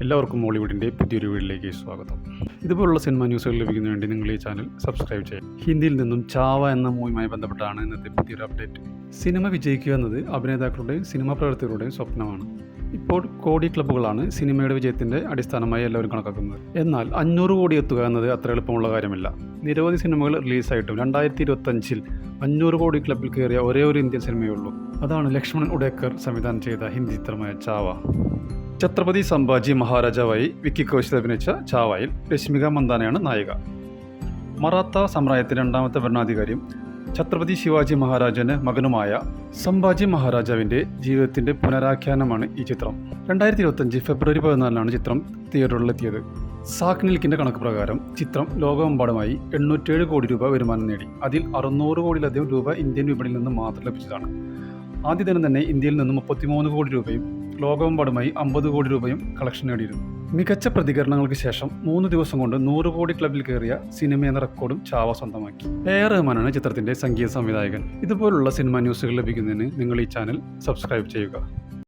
എല്ലാവർക്കും മോളിവുഡിൻ്റെ പുതിയൊരു വീഡിയോയിലേക്ക് സ്വാഗതം. ഇതുപോലുള്ള സിനിമ ന്യൂസുകൾ ലഭിക്കുന്നതിന് വേണ്ടി നിങ്ങൾ ഈ ചാനൽ സബ്സ്ക്രൈബ് ചെയ്യുക. ഹിന്ദിയിൽ നിന്നും ചാവ എന്ന മൂവിയുമായി ബന്ധപ്പെട്ടാണ് ഇന്നത്തെ പുതിയൊരു അപ്ഡേറ്റ്. സിനിമ വിജയിക്കുക എന്നത് അഭിനേതാക്കളുടെയും സിനിമാ പ്രവർത്തകരുടെയും സ്വപ്നമാണ്. ഇപ്പോൾ കോടി ക്ലബ്ബുകളാണ് സിനിമയുടെ വിജയത്തിൻ്റെ അടിസ്ഥാനമായി എല്ലാവരും കണക്കാക്കുന്നത്. എന്നാൽ 500 കോടി എത്തുക എന്നത് അത്ര എളുപ്പമുള്ള കാര്യമല്ല. നിരവധി സിനിമകൾ റിലീസായിട്ടും 2025 500 കോടി ക്ലബ്ബിൽ കയറിയ ഒരേ ഒരു ഇന്ത്യൻ സിനിമയേ ഉള്ളൂ. അതാണ് ലക്ഷ്മൺ ഉഡേക്കർ സംവിധാനം ചെയ്ത ഹിന്ദി ചിത്രമായ ചാവ. ഛത്രപതി സംഭാജി മഹാരാജാവായി വിക്കി കൗശൽ അഭിനയിച്ച ചാവയിൽ രശ്മിക മന്ദാനയാണ് നായിക. മറാത്ത സാമ്രാജ്യത്തിൻ്റെ രണ്ടാമത്തെ ഭരണാധികാരിയും ഛത്രപതി ശിവാജി മഹാരാജന് മകനുമായ സംഭാജി മഹാരാജാവിൻ്റെ ജീവിതത്തിൻ്റെ പുനരാഖ്യാനമാണ് ഈ ചിത്രം. 2025 ഫെബ്രുവരി 14 ചിത്രം തിയേറ്ററുകളിലെത്തിയത്. സാക് നിൽക്കിൻ്റെ കണക്ക് പ്രകാരം ചിത്രം ലോകമെമ്പാടുമായി 807 കോടി രൂപ വരുമാനം നേടി. അതിൽ 600 കോടിയിലധികം രൂപ ഇന്ത്യൻ വിപണിയിൽ നിന്ന് മാത്രം ലഭിച്ചതാണ്. ആദ്യ ദിനം തന്നെ ഇന്ത്യയിൽ നിന്ന് 33 കോടി രൂപയും ലോകമെമ്പാടുമായി 50 കോടി രൂപയും കളക്ഷൻ നേടിയിരുന്നു. മികച്ച പ്രതികരണങ്ങൾക്ക് ശേഷം 3 ദിവസം കൊണ്ട് 100 കോടി ക്ലബിൽ കയറിയ സിനിമ എന്ന റെക്കോർഡും ചാവ സ്വന്തമാക്കി. എ.ആർ. റഹ്മാനാണ് ചിത്രത്തിന്റെ സംഗീത സംവിധായകൻ. ഇതുപോലുള്ള സിനിമ ന്യൂസുകൾ ലഭിക്കുന്നതിന് നിങ്ങൾ ഈ ചാനൽ സബ്സ്ക്രൈബ് ചെയ്യുക.